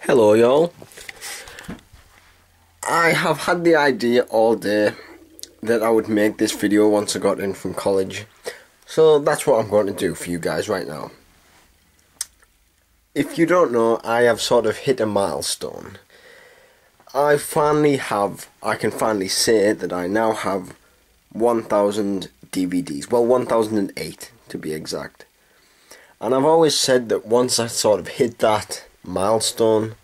Hello y'all. I have had the idea all day that I would make this video once I got in from college. So that's what I'm going to do for you guys right now. If you don't know, I have sort of hit a milestone. I can finally say that I now have 1,000 DVDs. Well, 1,008 to be exact. And I've always said that once I sort of hit that milestone,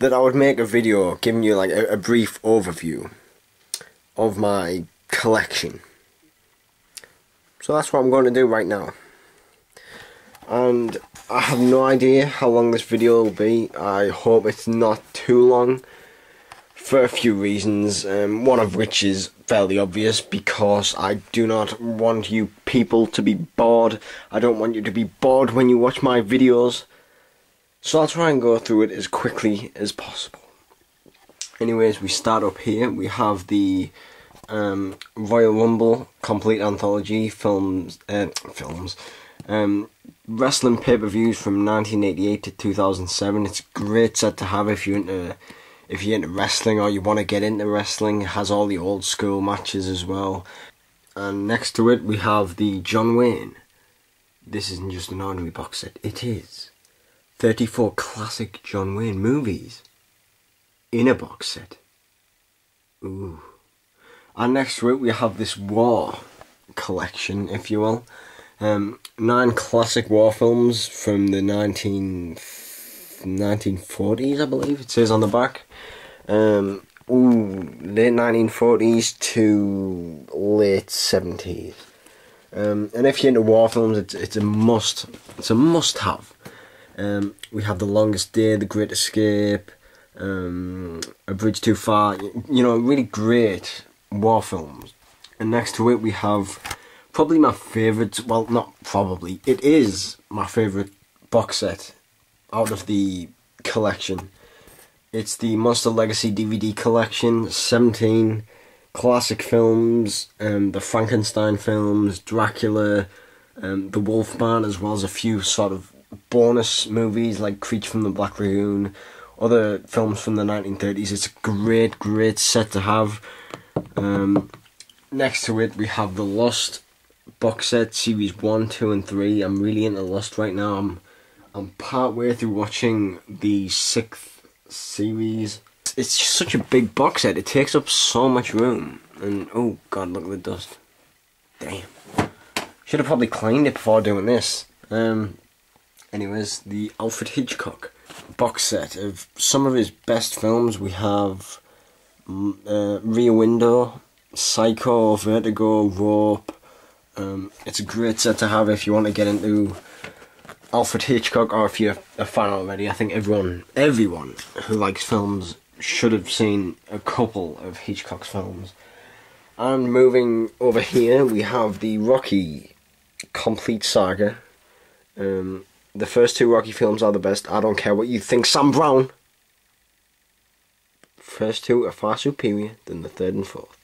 that I would make a video giving you like a brief overview of my collection. So that's what I'm going to do right now. And I have no idea how long this video will be. I hope it's not too long for a few reasons, one of which is fairly obvious, because I do not want you people to be bored. I don't want you to be bored when you watch my videos. So I'll try and go through it as quickly as possible. Anyways, we start up here. We have the Royal Rumble Complete Anthology films, wrestling pay-per-views from 1988 to 2007. It's a great set to have if you're into wrestling or you want to get into wrestling. It has all the old school matches as well. And next to it we have the John Wayne. This isn't just an ordinary box set, it is 34 classic John Wayne movies in a box set. Ooh. And next to it we have this war collection, if you will. 9 classic war films from the 1940s, I believe it says on the back. Late 1940s to late 70s. And if you're into war films, it's a must. It's a must-have. We have The Longest Day, The Great Escape, A Bridge Too Far. You know, really great war films. And next to it we have probably my favourite, well, not probably, it is my favourite box set out of the collection. It's the Monster Legacy DVD collection. 17 classic films, the Frankenstein films, Dracula, the Wolfman, as well as a few sort of bonus movies like Creature from the Black Lagoon, other films from the 1930s. It's a great set to have. Next to it we have the Lost box set, series 1, 2 and 3. I'm really into Lost right now. I'm part way through watching the 6th series. It's just such a big box set. It takes up so much room. And oh god, look at the dust. Damn. Should have probably cleaned it before doing this. Anyways, the Alfred Hitchcock box set of some of his best films. We have Rear Window, Psycho, Vertigo, Rope. It's a great set to have if you want to get into Alfred Hitchcock, or if you're a fan already. I think everyone who likes films should have seen a couple of Hitchcock's films. And moving over here we have the Rocky Complete Saga. The first 2 Rocky films are the best. I don't care what you think, Sam Brown. First 2 are far superior than the 3rd and 4th.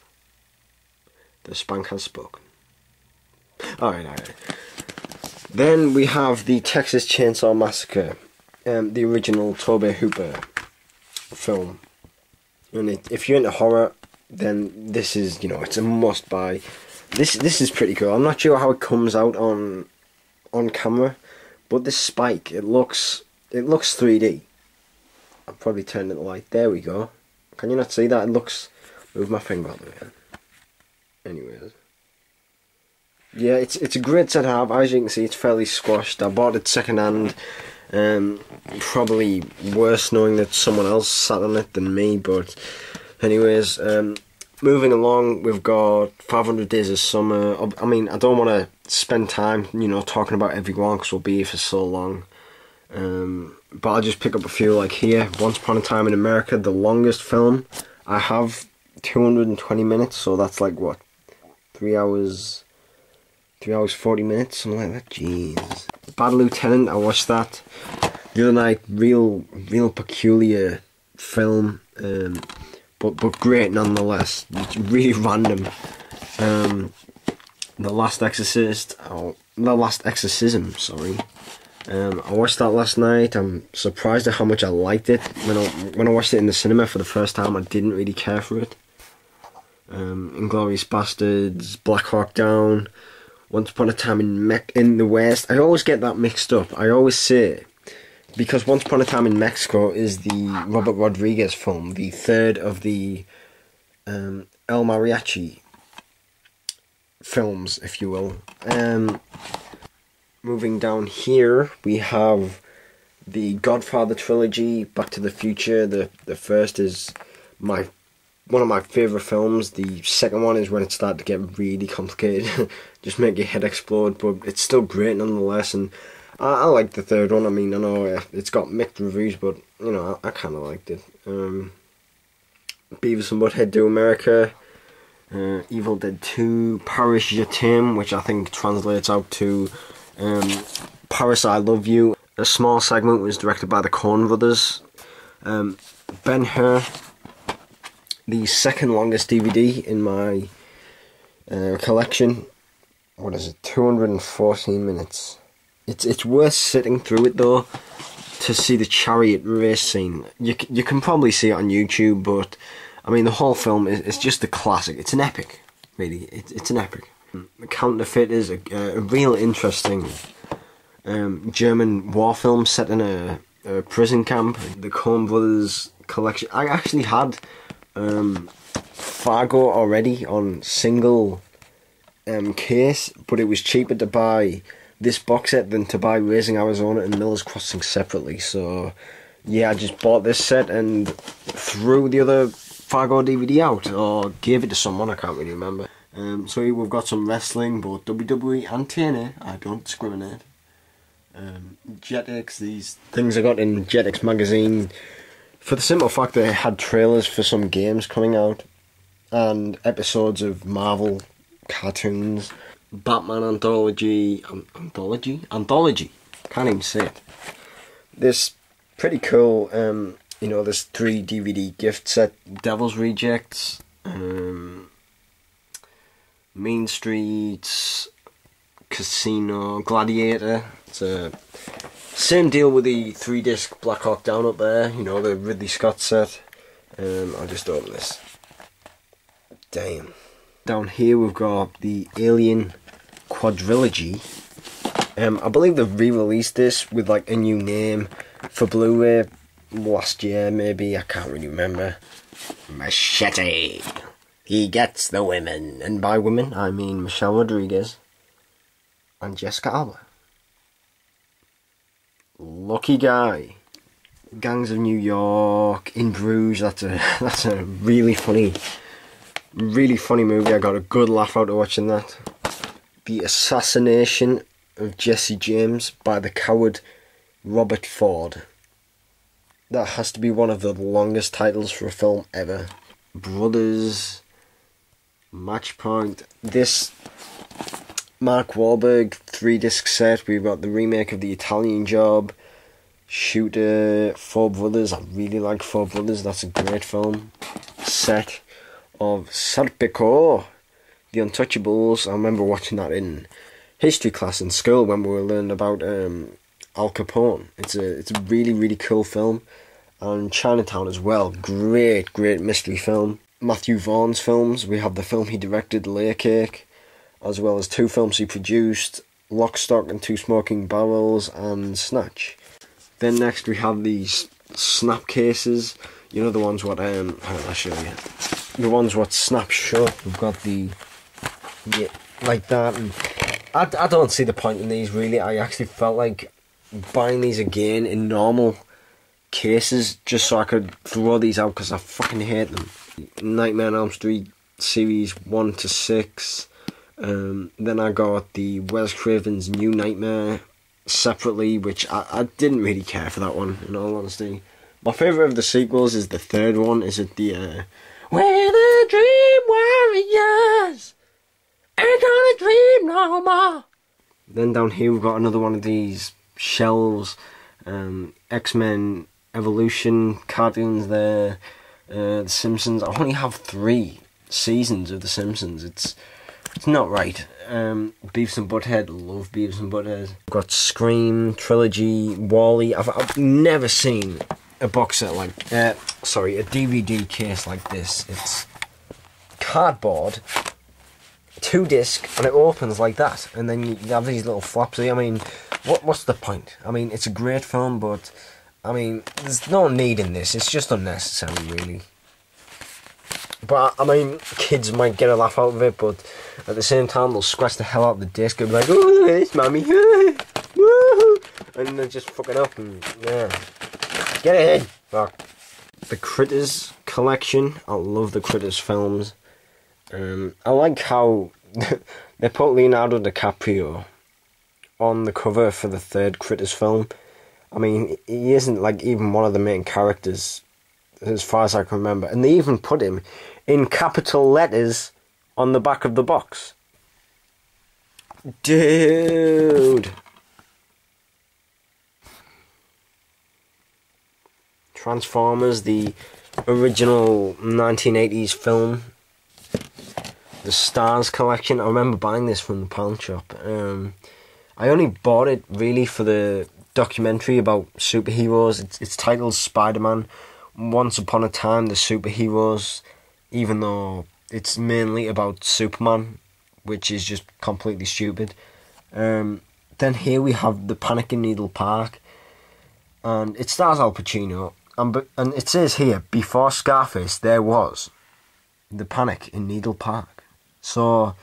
The Spank has spoken. Alright. Then we have the Texas Chainsaw Massacre, the original Tobe Hooper film. And if you're into horror, then this is, you know, it's a must buy. This is pretty cool. I'm not sure how it comes out on camera, but this spike, it looks 3D. I'll probably turn the light. There we go. Can you not see that? It looks. Move my finger out of the way. Anyways. Yeah, it's a great set to have. As you can see, it's fairly squashed. I bought it second hand. Probably worse knowing that someone else sat on it than me. But anyways, moving along, we've got 500 Days of Summer. I mean, I don't want to spend time, you know, talking about every one because we'll be here for so long. But I'll just pick up a few, like here. Once Upon a Time in America, the longest film I have, 220 minutes. So that's like what, 3 hours 40 minutes, something like that. Jeez. Bad Lieutenant, I watched that the other night. Real peculiar film, but great nonetheless. It's really random. The Last Exorcism, sorry. I watched that last night. I'm surprised at how much I liked it. When I watched it in the cinema for the first time, I didn't really care for it. Inglourious Bastards, Black Hawk Down, Once Upon a Time in the West. I always get that mixed up. I always say, because Once Upon a Time in Mexico is the Robert Rodriguez film, the third of the El Mariachi films, if you will. Moving down here, we have the Godfather trilogy, Back to the Future. The first is one of my favourite films. The second one is when it started to get really complicated, just make your head explode, but it's still great nonetheless. And I like the third one. I mean, I know it's got mixed reviews, but you know, I kind of liked it. Beavis and Butthead Do America, Evil Dead 2, Paris Je t'aime, which I think translates out to Paris I Love You. A small segment was directed by the Coen brothers. Ben-Hur, the second longest DVD in my collection. What is it? 214 minutes. It's worth sitting through it though to see the chariot race scene. You can probably see it on YouTube, but I mean the whole film is just a classic. It's an epic, really. It's an epic. The Counterfeit is a real interesting German war film set in a prison camp. The Coen brothers collection. I actually had Fargo already on single case, but it was cheaper to buy this box set than to buy Raising Arizona and Miller's Crossing separately. So yeah, I just bought this set and threw the other Fargo DVD out, or gave it to someone, I can't really remember. So here we've got some wrestling, both WWE and TNA, I don't discriminate. Jetix, these things I got in Jetix magazine, for the simple fact that it had trailers for some games coming out, and episodes of Marvel cartoons. Batman Anthology, can't even say it. This pretty cool, you know, this 3 DVD gift set, Devil's Rejects, Mean Streets, Casino, Gladiator. It's a same deal with the 3-disc Black Hawk Down up there, you know, the Ridley Scott set. I'll just open this. Damn. Down here we've got the Alien Quadrilogy. I believe they've re-released this with like a new name for Blu-ray last year, maybe, I can't really remember. Machete. He gets the women, and by women I mean Michelle Rodriguez and Jessica Alba. Lucky Guy. Gangs of New York, In Bruges. That's a really funny movie. I got a good laugh out of watching that. The Assassination of Jesse James by the coward Robert Ford. That has to be one of the longest titles for a film ever. Brothers, Match Point. This Mark Wahlberg 3-disc set. We've got the remake of The Italian Job, Shooter, Four Brothers. I really like Four Brothers. That's a great film. Set of Serpico, The Untouchables. I remember watching that in history class in school when we were learning about Al Capone. It's a really cool film. And Chinatown as well. Great mystery film. Matthew Vaughn's films. We have the film he directed, Layer Cake, as well as 2 films he produced, Lock, Stock and Two Smoking Barrels and Snatch. Then next we have these snap cases. You know, the ones what I'll show you. The ones what snap shut. We've got the, yeah, like that. And I don't see the point in these really. I actually felt like buying these again in normal cases just so I could throw these out because I fucking hate them. Nightmare on Elm Street series 1 to 6. Then I got the Wes Craven's New Nightmare separately, which I didn't really care for that one, in all honesty. My favourite of the sequels is the third one. Is it the We're the Dream Warriors, ain't gonna dream no more. Then down here we've got another one of these shelves, X-Men Evolution cartoons there, The Simpsons. I only have 3 seasons of The Simpsons. It's It's not right. Beavis and Butthead, love Beavis and Butthead. I've got Scream, Trilogy, Wall-E. I've never seen a box set like, sorry, a DVD case like this. It's cardboard, 2 disc, and it opens like that. And then you have these little flaps. I mean, what's the point? I mean, it's a great film, but I mean, there's no need in this. It's just unnecessary, really. But, I mean, kids might get a laugh out of it, but at the same time, they'll scratch the hell out of the disc and be like, oh, it's mommy, woo! And they're just fucking up and, yeah. Get ahead! Fuck. The Critters collection. I love the Critters films. I like how they put Leonardo DiCaprio on the cover for the 3rd Critters film. I mean, he isn't, like, even one of the main characters, as far as I can remember. And they even put him in capital letters on the back of the box. Dude! Transformers, the original 1980s film. The Stars collection. I remember buying this from the pawn shop. I only bought it really for the documentary about superheroes. It's titled Spider-Man Once Upon a Time, the Superheroes, even though it's mainly about Superman, which is just completely stupid. Then here we have The Panic in Needle Park, and it stars Al Pacino, and it says here, before Scarface there was The Panic in Needle Park. So,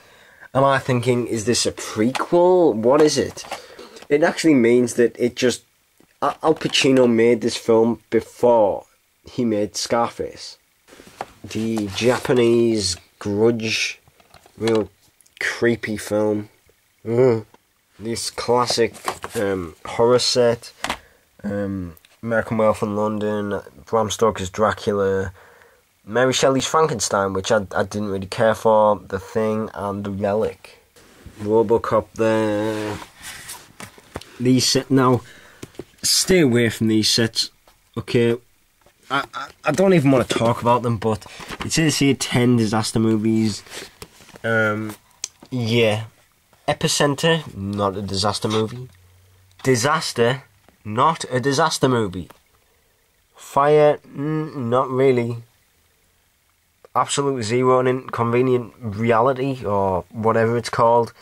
am I thinking, is this a prequel? What is it? It actually means that Al Pacino made this film before he made Scarface. The Japanese Grudge, real creepy film. This classic horror set, American Werewolf in London, Bram Stoker's Dracula, Mary Shelley's Frankenstein, which I didn't really care for, The Thing, and The Relic. RoboCop there. These sets, now, stay away from these sets, okay? I don't even want to talk about them, but it says here 10 disaster movies. Yeah. Epicenter, not a disaster movie. Disaster, not a disaster movie. Fire, not really. Absolute Zero, an Inconvenient Reality, or whatever it's called.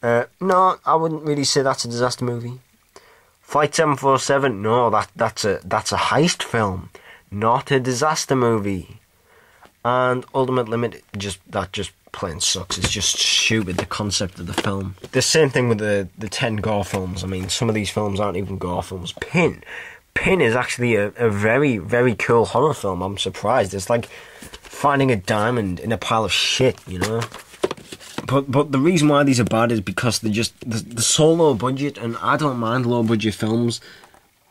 No, I wouldn't really say that's a disaster movie. Flight 747, no, that's a heist film, not a disaster movie. And Ultimate Limit, that just plain sucks. It's just stupid, the concept of the film. The same thing with the 10 Gore films. I mean, some of these films aren't even Gore films. Pin is actually a very, very cool horror film. I'm surprised. It's like finding a diamond in a pile of shit, you know? But the reason why these are bad is because they're just the so low budget, and I don't mind low budget films,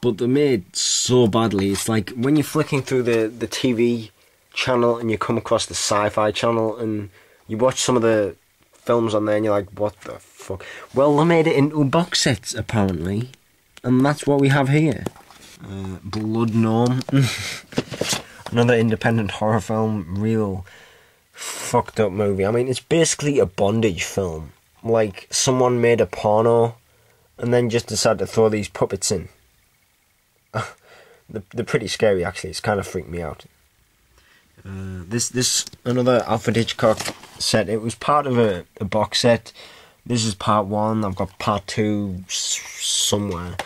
but they're made so badly. It's like when you're flicking through the TV channel and you come across the Sci-Fi channel and you watch some of the films on there and you're like, what the fuck? Well, they made it into box sets apparently, and that's what we have here. Blood Gnome. Another independent horror film, real fucked up movie. I mean, it's basically a bondage film. Like, someone made a porno and then just decided to throw these puppets in. They're pretty scary, actually. It's kind of freaked me out. This another Alfred Hitchcock set. It was part of a box set. This is part 1. I've got part 2 somewhere.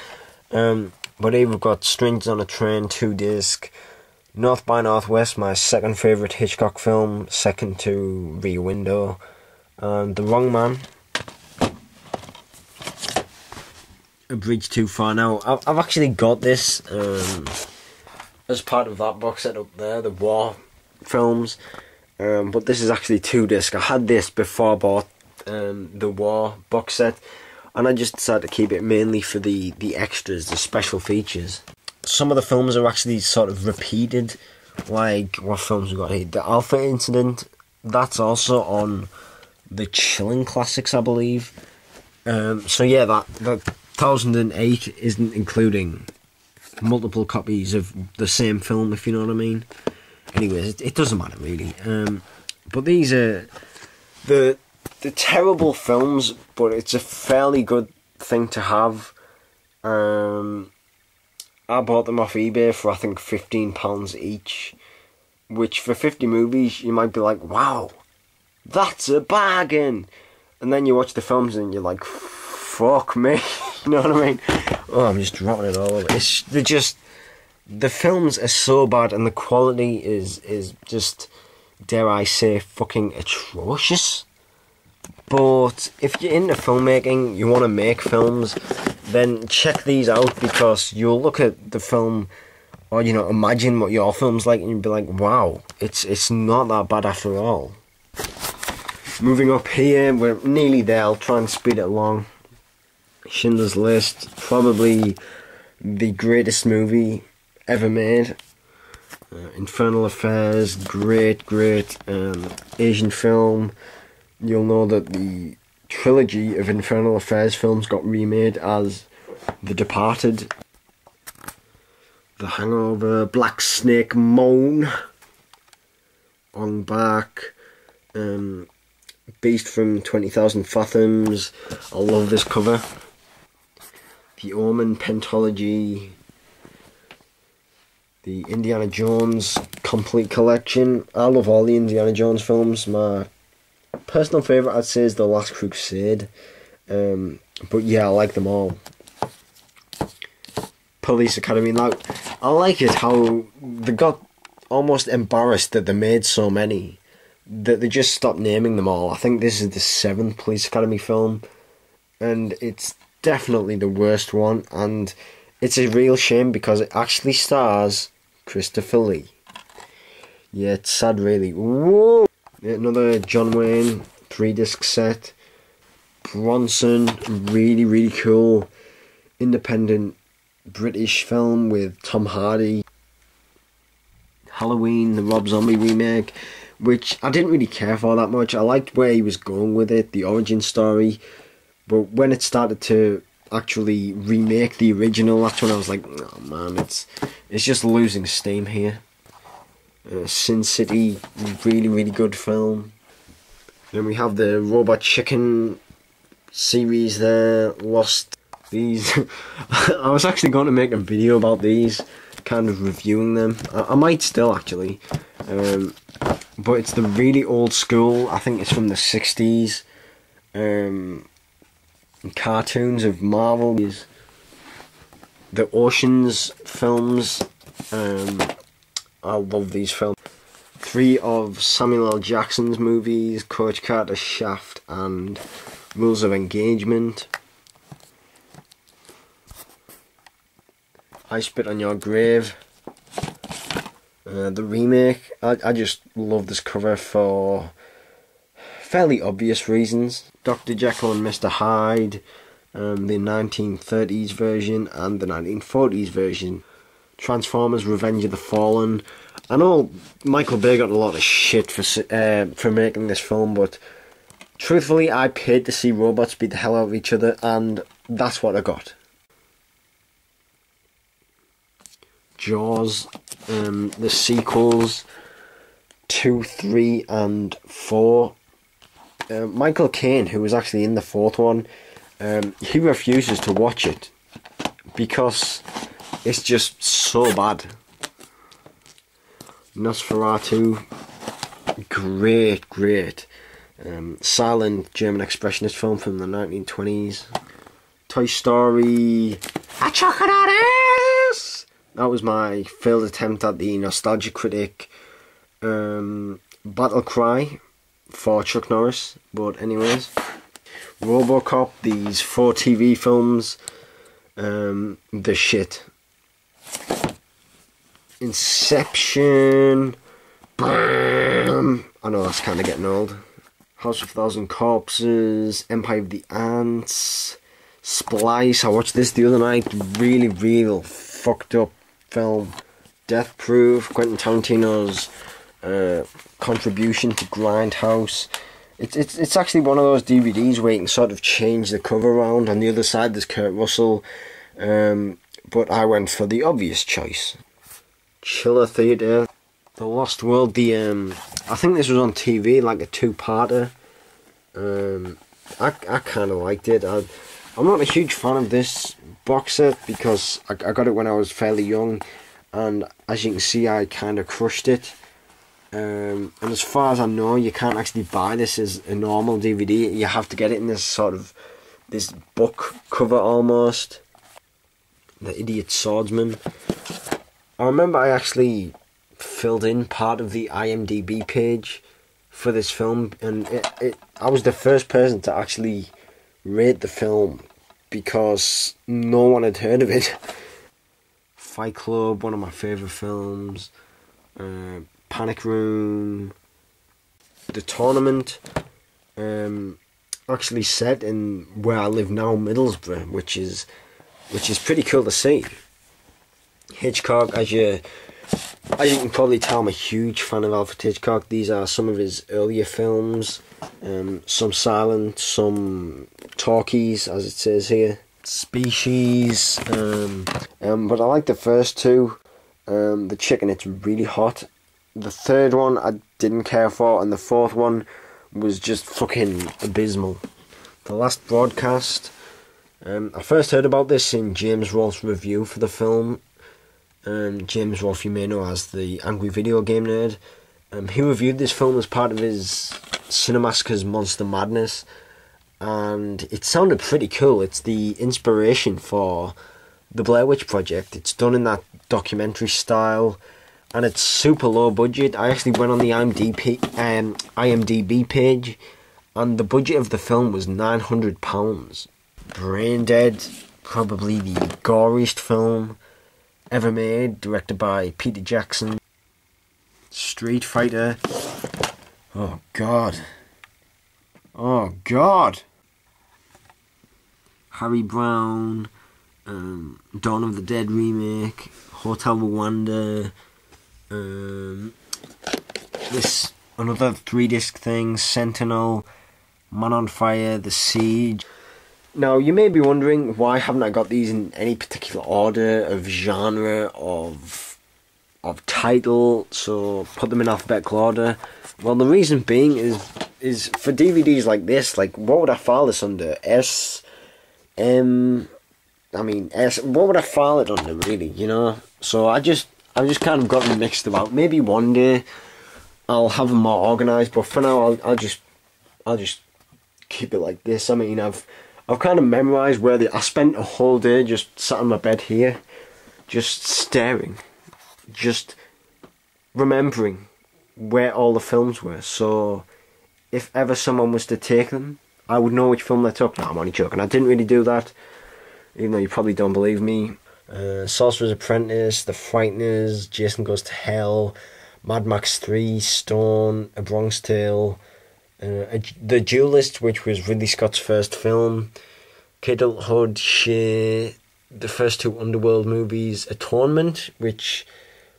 But here we've got Strangers on a Train, 2 disc. North by Northwest, my second favourite Hitchcock film, second to Rear Window. And The Wrong Man. A Bridge Too Far. Now, I've actually got this as part of that box set up there, the War films. But this is actually 2 disc. I had this before I bought the War box set, and I just decided to keep it mainly for the extras, the special features. Some of the films are actually sort of repeated, like what films we got here? The Alpha Incident, that's also on the Chilling Classics, I believe. So yeah, that 1008 isn't including multiple copies of the same film, if you know what I mean. Anyways, it doesn't matter really. But these are the They're terrible films, but it's a fairly good thing to have. I bought them off eBay for I think £15 each, which for 50 movies you might be like, wow, that's a bargain. And then you watch the films and you're like, fuck me. You know what I mean? Oh, I'm just dropping it all over. The films are so bad and the quality is just, dare I say, fucking atrocious. But if you're into filmmaking, you want to make films, then check these out, because you'll look at the film, or imagine what your film's like, and you'll be like, wow, it's not that bad after all. Moving up here, we're nearly there. I'll try and speed it along. Schindler's List, probably the greatest movie ever made. Infernal Affairs, great Asian film. You'll know that the trilogy of Infernal Affairs films got remade as The Departed, The Hangover, Black Snake Moan, On Back, Beast from 20,000 Fathoms. I love this cover. The Omen Pentology, the Indiana Jones complete collection. I love all the Indiana Jones films. My personal favourite, I'd say, is The Last Crusade. But yeah, I like them all. Police Academy. Now, I like it how they got almost embarrassed that they made so many, that they just stopped naming them all. I think this is the 7th Police Academy film, and it's definitely the worst one, and it's a real shame because it actually stars Christopher Lee. Yeah, it's sad really. Whoa! Another John Wayne 3-disc set. Bronson, really cool independent British film with Tom Hardy. Halloween, the Rob Zombie remake, which I didn't really care for that much. I liked where he was going with it, the origin story, but when it started to actually remake the original, that's when I was like, oh man, it's just losing steam here. Sin City, really good film. Then we have the Robot Chicken series there, Lost. These, I was actually going to make a video about these, kind of reviewing them. I might still actually, but it's the really old school, I think it's from the 60s, cartoons of Marvel. The Oceans films, I love these films. 3 of Samuel L. Jackson's movies, Coach Carter, Shaft, and Rules of Engagement. I Spit on Your Grave. The remake. I just love this cover for fairly obvious reasons. Dr. Jekyll and Mr. Hyde, the 1930s version and the 1940s version. Transformers Revenge of the Fallen. I know Michael Bay got a lot of shit for making this film, but truthfully I paid to see robots beat the hell out of each other, and that's what I got. Jaws, the sequels 2, 3 and 4. Michael Caine, who was actually in the 4th one, he refuses to watch it because it's just so bad. Nosferatu, great silent German expressionist film from the 1920s. Toy Story, A Chocolate. That was my failed attempt at the nostalgia critic. Battle Cry for Chuck Norris, but anyways. RoboCop, these 4 TV films, the shit. Inception, I know that's kind of getting old. House of 1,000 Corpses, Empire of the Ants, Splice. I watched this the other night. Real fucked up film. Death Proof, Quentin Tarantino's contribution to Grindhouse. It's actually one of those DVDs where you can sort of change the cover around. On the other side there's Kurt Russell, but I went for the obvious choice. Chiller Theatre, The Lost World. I think this was on TV, like a 2-parter. I kind of liked it. I'm not a huge fan of this box set because I got it when I was fairly young, and as you can see, I kind of crushed it. And as far as I know, you can't actually buy this as a normal DVD. You have to get it in this sort of this book cover almost. The Idiot Swordsman. I remember I actually filled in part of the IMDb page for this film, and I was the first person to actually rate the film because no one had heard of it. Fight Club, one of my favourite films. Panic Room. The Atonement. Actually set in where I live now, Middlesbrough, which is pretty cool to see. Hitchcock, as you can probably tell, I'm a huge fan of Alfred Hitchcock. These are some of his earlier films, some silent, some talkies, as it says here. Species, but I like the first two. The Chicken, it's really hot. The third one I didn't care for, and the fourth one was just fucking abysmal. The Last Broadcast. I first heard about this in James Rolfe's review for the film. James Rolfe, you may know as the Angry Video Game Nerd. He reviewed this film as part of his Cinemasker's Monster Madness, and it sounded pretty cool. It's the inspiration for the Blair Witch Project. It's done in that documentary style, and it's super low budget. I actually went on the IMDb page, and the budget of the film was £900. Brain Dead, probably the goriest film ever made, directed by Peter Jackson. Street Fighter. Oh God. Oh God. Harry Brown. Dawn of the Dead remake. Hotel Rwanda. This another 3-disc thing. Sentinel. Man on Fire. The Siege. Now, you may be wondering, why haven't I got these in any particular order of genre, of title, so put them in alphabetical order? Well, the reason being is for DVDs like this, like, what would I file this under? S, M, I mean, S, what would I file it under, really, you know? So I've just kind of got them mixed about. Maybe one day I'll have them more organised, but for now I'll just keep it like this. I mean, I've kind of memorised where I spent a whole day just sat on my bed here, just staring, just remembering where all the films were. So if ever someone was to take them, I would know which film they took. No, I'm only joking. I didn't really do that, even though you probably don't believe me. Sorcerer's Apprentice, The Frighteners, Jason Goes to Hell, Mad Max 3, Stone, A Bronx Tale, The Duelist, which was Ridley Scott's first film, Kidulthood, Shea, the first two Underworld movies, Atonement, which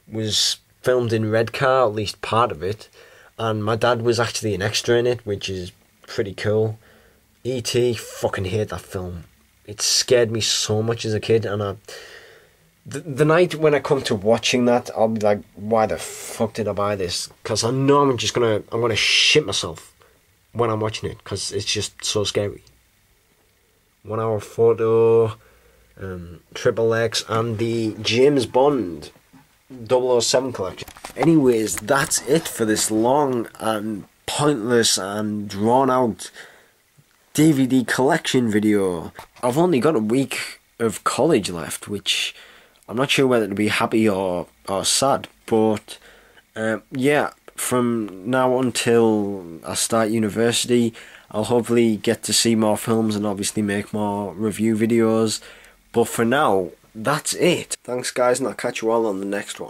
was filmed in Redcar, at least part of it, and my dad was actually an extra in it, which is pretty cool. E.T., fucking hate that film. It scared me so much as a kid, and the night when I come to watching that, I'll be like, why the fuck did I buy this? Because I know I'm gonna shit myself when I'm watching it, because it's just so scary. 1 Hour Photo, Triple X, and the James Bond 007 collection. Anyways, that's it for this long and pointless and drawn out DVD collection video. I've only got a week of college left, which I'm not sure whether to be happy or sad, but yeah, from now until I start university, I'll hopefully get to see more films and obviously make more review videos. But for now, that's it. Thanks guys, and I'll catch you all on the next one.